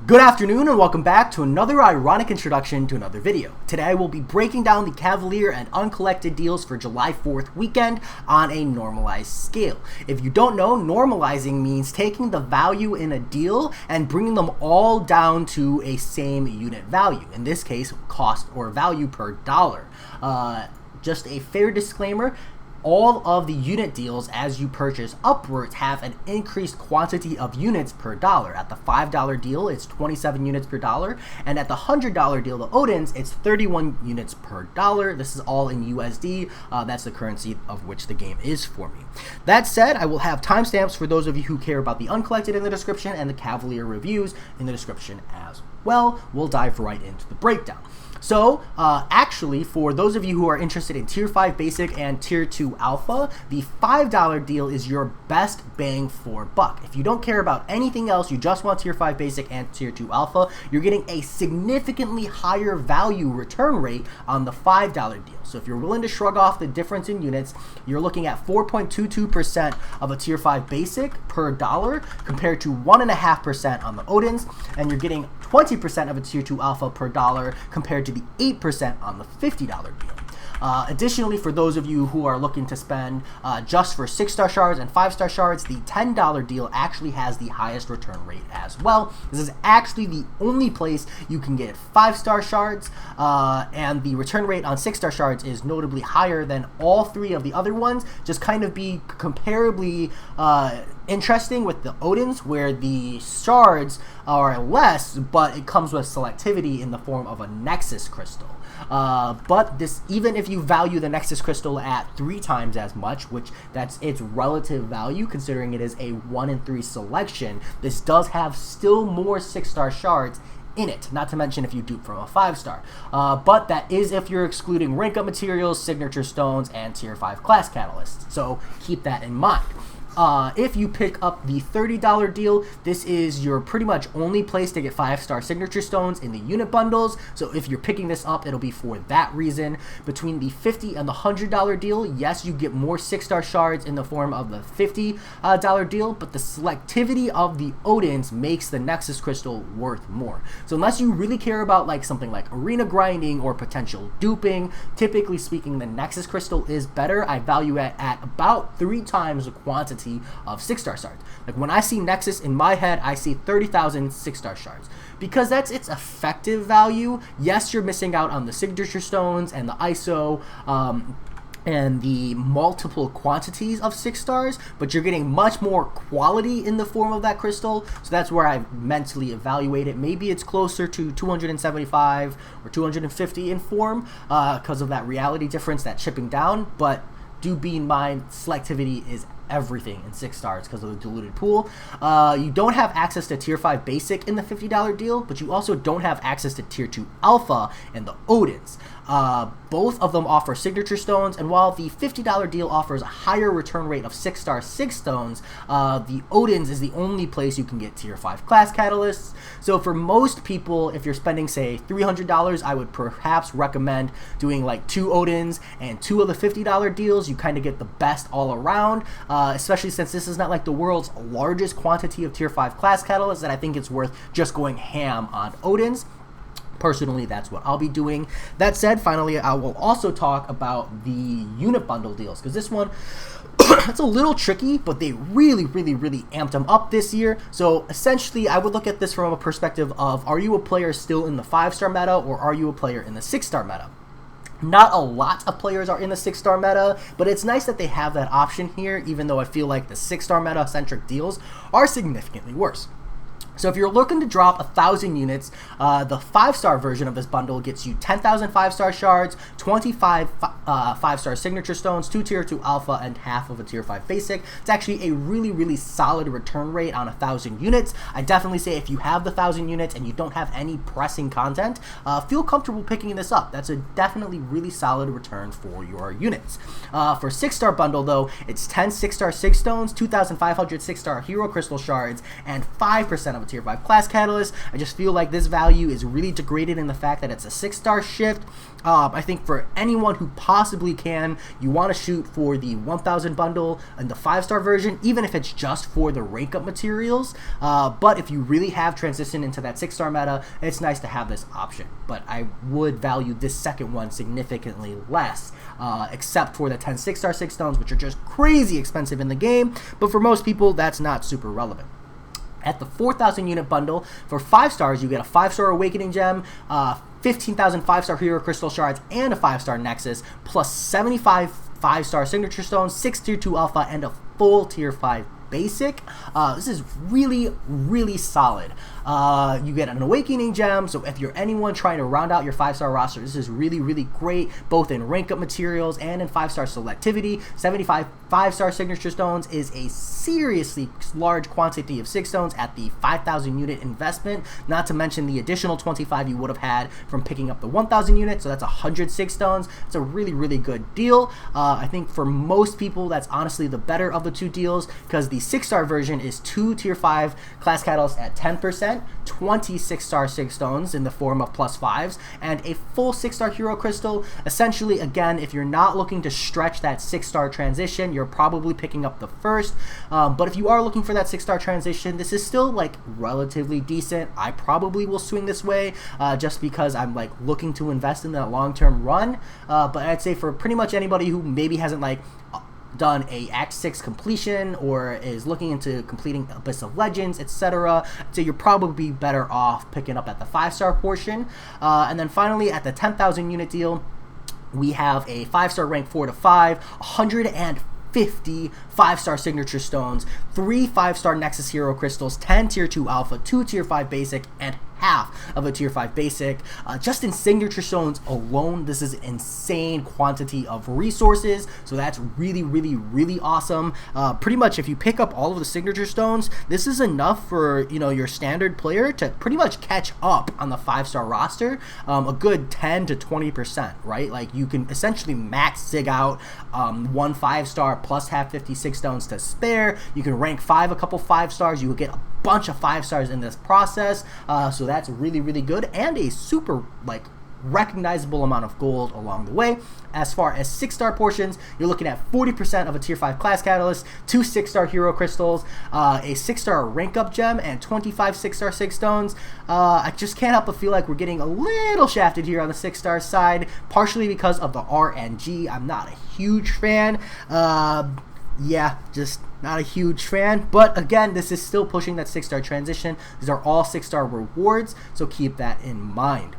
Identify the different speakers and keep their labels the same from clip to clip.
Speaker 1: Good afternoon and welcome back to another ironic introduction to another video. Today I will be breaking down the Cavalier and Uncollected deals for July 4th weekend on a normalized scale. If you don't know, normalizing means taking the value in a deal and bringing them all down to a same unit value. In this case, cost or value per dollar. Just a fair disclaimer. All of the unit deals as you purchase upwards have an increased quantity of units per dollar. At the $5 deal, it's 27 units per dollar, and at the $100 deal, the Odins, it's 31 units per dollar. This is all in USD. That's the currency of which the game is for me. That said, I will have timestamps for those of you who care about the Uncollected in the description and the Cavalier reviews in the description as well. We'll dive right into the breakdown. So, actually, for those of you who are interested in Tier 5 Basic and Tier 2 Alpha, the $5 deal is your best bang for buck. If you don't care about anything else, you just want Tier 5 Basic and Tier 2 Alpha, you're getting a significantly higher value return rate on the $5 deal. So if you're willing to shrug off the difference in units, you're looking at 4.22% of a Tier 5 Basic per dollar compared to 1.5% on the Odins, and you're getting 20% of a Tier 2 Alpha per dollar compared to the 8% on the $50 deal. Additionally, for those of you who are looking to spend just for 6-star shards and 5-star shards, the $10 deal actually has the highest return rate as well. This is actually the only place you can get 5-star shards, and the return rate on 6-star shards is notably higher than all three of the other ones. Just kind of be comparably interesting with the Odins, where the shards are less, but it comes with selectivity in the form of a Nexus crystal. But this, even if you value the Nexus crystal at 3 times as much, which that's its relative value considering it is a 1 in 3 selection, this does have still more 6-star shards in it, not to mention if you dupe from a 5-star. But that is if you're excluding rank up materials, signature stones, and tier 5 class catalysts. So keep that in mind. If you pick up the $30 deal, this is your pretty much only place to get 5-star signature stones in the unit bundles. So if you're picking this up, it'll be for that reason. Between the $50 and the $100 deal, yes, you get more 6-star shards in the form of the $50 deal, but the selectivity of the Odins makes the Nexus crystal worth more. So unless you really care about like something like arena grinding or potential duping, typically speaking, the Nexus crystal is better. I value it at about 3 times the quantity of 6-star shards. Like when I see Nexus in my head, I see 30,000 6-star shards because that's its effective value. Yes, you're missing out on the signature stones and the ISO and the multiple quantities of 6 stars, but you're getting much more quality in the form of that crystal. So that's where I mentally evaluate it. Maybe it's closer to 275 or 250 in form because of that reality difference, that chipping down. But do be in mind, selectivity is everything in 6 stars because of the diluted pool. You don't have access to Tier 5 Basic in the $50 deal, but you also don't have access to Tier 2 Alpha and the Odins. Both of them offer signature stones, and while the $50 deal offers a higher return rate of 6-star 6 stones, the Odins is the only place you can get Tier 5 class catalysts. So for most people, if you're spending, say, $300, I would perhaps recommend doing like 2 Odins and 2 of the $50 deals. You kind of get the best all around, especially since this is not like the world's largest quantity of Tier 5 class catalysts, that I think it's worth just going ham on Odins. Personally, that's what I'll be doing. That said, finally, I will also talk about the unit bundle deals, because this one, it's a little tricky, but they really amped them up this year. So essentially, I would look at this from a perspective of, are you a player still in the 5-star meta, or are you a player in the 6-star meta? Not a lot of players are in the 6-star meta, but it's nice that they have that option here, even though I feel like the 6-star meta-centric deals are significantly worse. So if you're looking to drop 1,000 units, the 5-star version of this bundle gets you 10,000 5-star shards, 25 5-star signature stones, 2 Tier 2 Alpha, and half of a Tier 5 Basic. It's actually a really solid return rate on 1,000 units. I definitely say if you have the 1,000 units and you don't have any pressing content, feel comfortable picking this up. That's a definitely really solid return for your units. For 6-star bundle though, it's 10 6-star 6 stones, 2,500 6-star hero crystal shards, and 5% of a tier 5 class catalyst. I just feel like this value is really degraded in the fact that it's a 6-star shift. I think for anyone who possibly can, you want to shoot for the 1000 bundle and the 5-star version, even if it's just for the rank up materials. But if you really have transitioned into that 6-star meta, it's nice to have this option. But I would value this second one significantly less, except for the 10 6-star 6 stones, which are just crazy expensive in the game. But for most people, that's not super relevant. At the 4,000 unit bundle, for 5 stars, you get a 5-star Awakening Gem, 15,000 5-star Hero Crystal Shards, and a 5-star Nexus, plus 75 5-star Signature Stones, 6 Tier 2 Alpha, and a full Tier 5 Basic. This is really, really solid. You get an Awakening Gem, so if you're anyone trying to round out your 5-star roster, this is really, really great, both in rank up materials and in 5-star selectivity. 75 5-star Signature Stones is a seriously large quantity of 6 stones at the 5,000 unit investment, not to mention the additional 25 you would have had from picking up the 1,000 unit, so that's 106 stones. It's a really, really good deal. I think for most people, that's honestly the better of the two deals, because the 6-star version is 2 tier 5 class catalysts at 10%, 26-star 6 stones in the form of plus 5s, and a full 6-star Hero Crystal. Essentially, again, if you're not looking to stretch that 6-star transition, you're probably picking up the first. But if you are looking for that 6-star transition, this is still like relatively decent. I probably will swing this way just because I'm like looking to invest in that long-term run. But I'd say for pretty much anybody who maybe hasn't like done a Act 6 completion or is looking into completing Abyss of Legends, etc., so you're probably better off picking up at the 5-star portion. And then finally, at the 10,000 unit deal, we have a 5-star rank 4 to 5, 150 5-star Signature Stones, 3 5-star Nexus Hero Crystals, 10 Tier 2 Alpha, 2 Tier 5 Basic, and half of a Tier 5 Basic. Just in Signature Stones alone, this is an insane quantity of resources, so that's really, really, really awesome. Pretty much if you pick up all of the Signature Stones, this is enough for, you know, your standard player to pretty much catch up on the 5-star roster, a good 10 to 20%, right? Like you can essentially max Sig out 1 5-star plus have 56 stones to spare. You can rank 5 a couple 5 stars. You will get a bunch of 5 stars in this process, so that's really, really good, and a super like recognizable amount of gold along the way. As far as 6-star portions, you're looking at 40% of a tier 5 class catalyst, 2 6-star hero crystals, a 6-star rank up gem, and 25 6-star 6 stones. I just can't help but feel like we're getting a little shafted here on the 6-star side, partially because of the RNG. I'm not a huge fan. Yeah, just not a huge fan. But again, this is still pushing that 6-star transition. These are all 6-star rewards, so keep that in mind.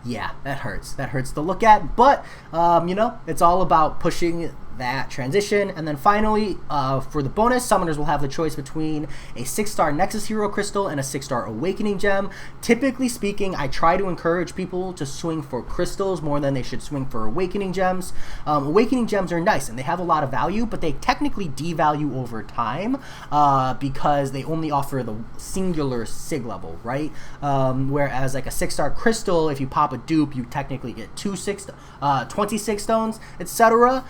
Speaker 1: Yeah, that hurts. That hurts to look at, but you know, it's all about pushing that transition. And then finally, for the bonus, summoners will have the choice between a 6-star Nexus Hero Crystal and a 6-star Awakening Gem. Typically speaking, I try to encourage people to swing for crystals more than they should swing for Awakening Gems. Awakening Gems are nice and they have a lot of value, but they technically devalue over time because they only offer the singular Sig level, right? Whereas like a 6-star Crystal, if you pop a dupe, you technically get 26 stones, etc.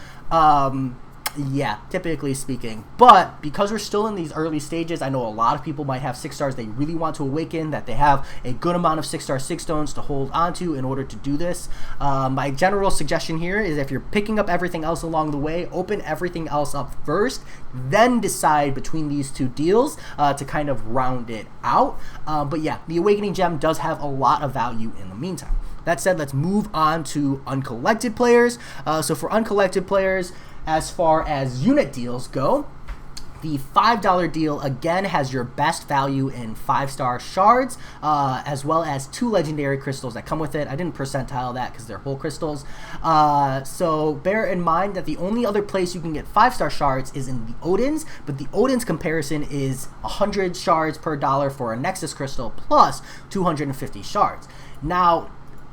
Speaker 1: Yeah, typically speaking. But because we're still in these early stages, I know a lot of people might have 6 stars they really want to awaken, that they have a good amount of 6-star 6 stones to hold onto in order to do this. My general suggestion here is if you're picking up everything else along the way, open everything else up first, then decide between these two deals to kind of round it out. But yeah, the Awakening Gem does have a lot of value in the meantime. That said, let's move on to Uncollected players. So for Uncollected players, as far as unit deals go, the $5 deal again has your best value in 5-star shards, as well as 2 legendary crystals that come with it. I didn't percentile that because they're whole crystals. So bear in mind that the only other place you can get 5-star shards is in the Odins, but the Odins comparison is 100 shards per dollar for a Nexus crystal plus 250 shards. Now,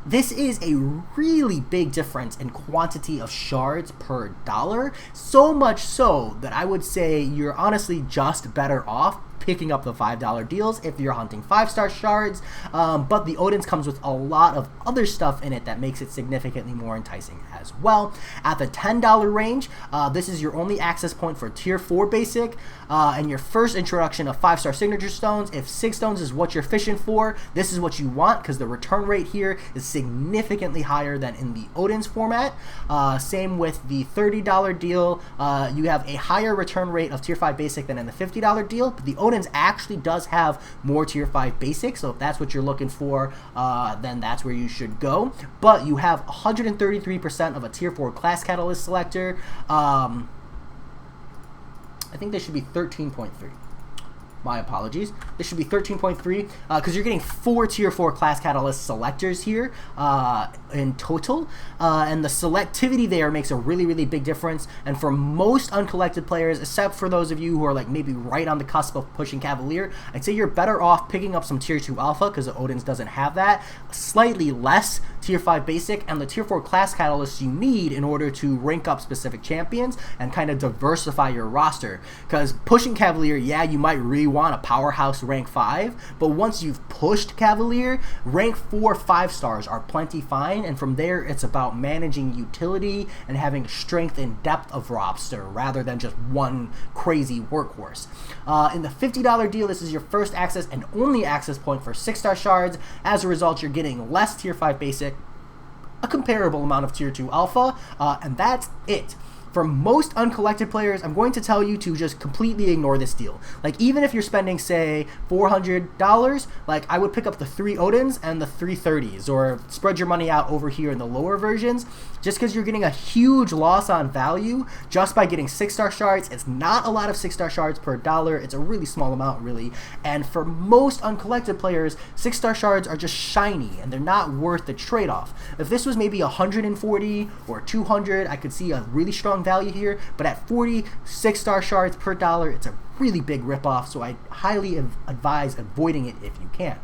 Speaker 1: this is a really big difference in quantity of shards per dollar, so much so that I would say you're honestly just better off picking up the $5 deals if you're hunting 5-star shards, but the Odin's comes with a lot of other stuff in it that makes it significantly more enticing as well. At the $10 range, this is your only access point for tier 4 basic and your first introduction of 5-star signature stones. If 6 stones is what you're fishing for, this is what you want, because the return rate here is significantly higher than in the Odin's format. Same with the $30 deal. You have a higher return rate of tier 5 basic than in the $50 deal, but the Odin's actually does have more tier 5 basic, so if that's what you're looking for, then that's where you should go. But you have 133% of a tier 4 class catalyst selector. I think this should be 13.3. My apologies. This should be 13.3 because you're getting 4 tier 4 class catalyst selectors here in total, and the selectivity there makes a really big difference. And for most uncollected players, except for those of you who are like maybe right on the cusp of pushing Cavalier, I'd say you're better off picking up some tier 2 alpha, because the Odin's doesn't have that, slightly less tier 5 basic, and the tier 4 class catalysts you need in order to rank up specific champions and kind of diversify your roster. Because pushing Cavalier, yeah, you might want a powerhouse rank 5, but once you've pushed Cavalier, rank 4 5-stars are plenty fine, and from there it's about managing utility and having strength and depth of roster rather than just one crazy workhorse. In the $50 deal, this is your first access and only access point for 6-star shards. As a result, you're getting less tier 5 basic, a comparable amount of tier 2 alpha, and that's it. For most uncollected players, I'm going to tell you to just completely ignore this deal. Like, even if you're spending, say, $400, like, I would pick up the 3 Odins and the 3 30s, or spread your money out over here in the lower versions, just because you're getting a huge loss on value just by getting 6-star shards. It's not a lot of 6-star shards per dollar. It's a really small amount, really. And for most uncollected players, 6-star shards are just shiny, and they're not worth the trade-off. If this was maybe 140 or 200, I could see a really strong value here, but at 40 6-star shards per dollar, it's a really big ripoff, so I highly advise avoiding it if you can.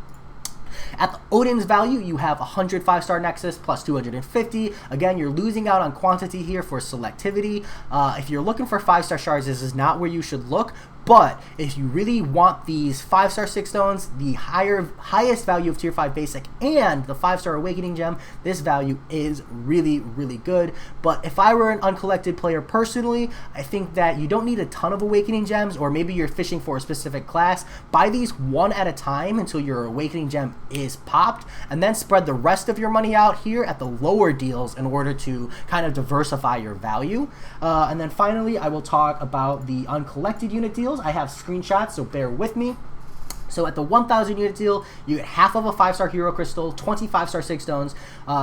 Speaker 1: At the Odin's value, you have 100 5-star Nexus plus 250. Again, you're losing out on quantity here for selectivity. If you're looking for 5-star shards, this is not where you should look. But if you really want these 5-star 6 stones, the highest value of tier 5 basic, and the 5-star awakening gem, this value is really good. But if I were an uncollected player personally, I think that you don't need a ton of awakening gems, or maybe you're fishing for a specific class. Buy these one at a time until your awakening gem is popped, and then spread the rest of your money out here at the lower deals in order to kind of diversify your value. And then finally, I will talk about the uncollected unit deals. I have screenshots, so bear with me. So at the 1,000 unit deal, you get half of a 5-star hero crystal, 20 5-star 6 stones,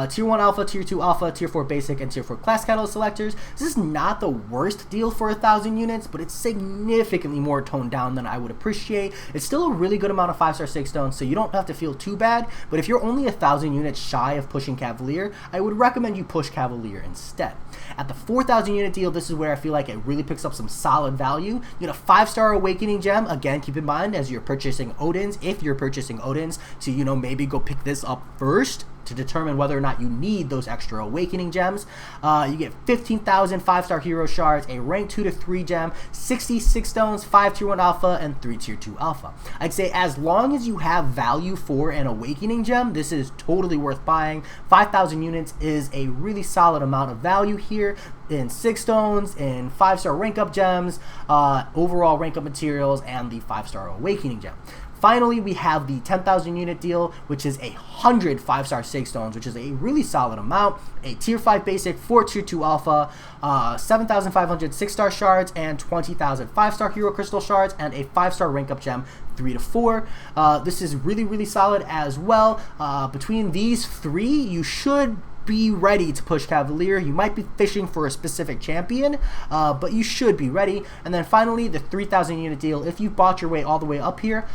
Speaker 1: tier 1 alpha, tier 2 alpha, tier 4 basic, and tier 4 class catalyst selectors. This is not the worst deal for 1,000 units, but it's significantly more toned down than I would appreciate. It's still a really good amount of 5-star 6 stones, so you don't have to feel too bad. But if you're only 1,000 units shy of pushing Cavalier, I would recommend you push Cavalier instead. At the 4,000 unit deal, this is where I feel like it really picks up some solid value. You get a 5-star awakening gem. Again, keep in mind as you're purchasing Odins, if you're purchasing Odins, so maybe go pick this up first to determine whether or not you need those extra awakening gems. You get 15,000 5-star hero shards, a rank 2 to 3 gem, 66 stones, 5 tier 1 alpha, and 3 tier 2 alpha. I'd say as long as you have value for an awakening gem, this is totally worth buying. 5,000 units is a really solid amount of value here in 6 stones, in 5-star rank up gems, overall rank up materials, and the 5-star awakening gem. Finally, we have the 10,000 unit deal, which is 100 5-star 6 stones, which is a really solid amount, a tier 5 basic, 4 tier 2 alpha, 7,500 6-star shards, and 20,000 5-star hero crystal shards, and a 5-star rank up gem 3 to 4. This is really solid as well. Between these 3, you should be ready to push Cavalier. You might be fishing for a specific champion, but you should be ready. And then finally, the 3,000 unit deal. If you bought your way all the way up here,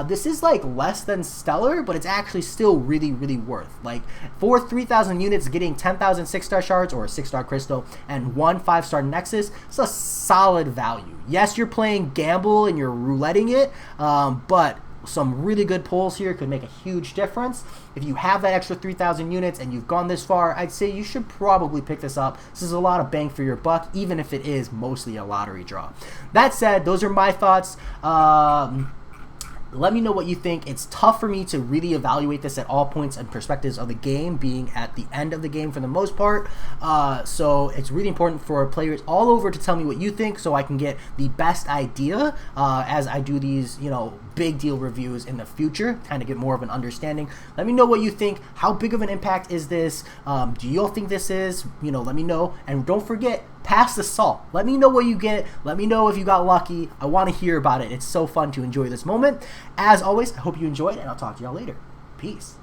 Speaker 1: this is like less than stellar, but it's actually still really worth. Like, for 3,000 units, getting 10,000 6-star shards or a 6-star crystal and 1 5-star nexus, it's a solid value. Yes, you're playing gamble and you're rouletting it, but some really good pulls here could make a huge difference. If you have that extra 3,000 units and you've gone this far, I'd say you should probably pick this up. This is a lot of bang for your buck, even if it is mostly a lottery draw. That said, those are my thoughts. Let me know what you think. It's tough for me to really evaluate this at all points and perspectives of the game, being at the end of the game for the most part. So it's really important for players all over to tell me what you think, so I can get the best idea as I do these, big deal reviews in the future, kind of get more of an understanding. Let me know what you think. How big of an impact is this? Do you all think this is? Let me know. And don't forget, pass the salt. Let me know what you get. Let me know if you got lucky. I want to hear about it. It's so fun to enjoy this moment. As always, I hope you enjoyed, and I'll talk to y'all later. Peace.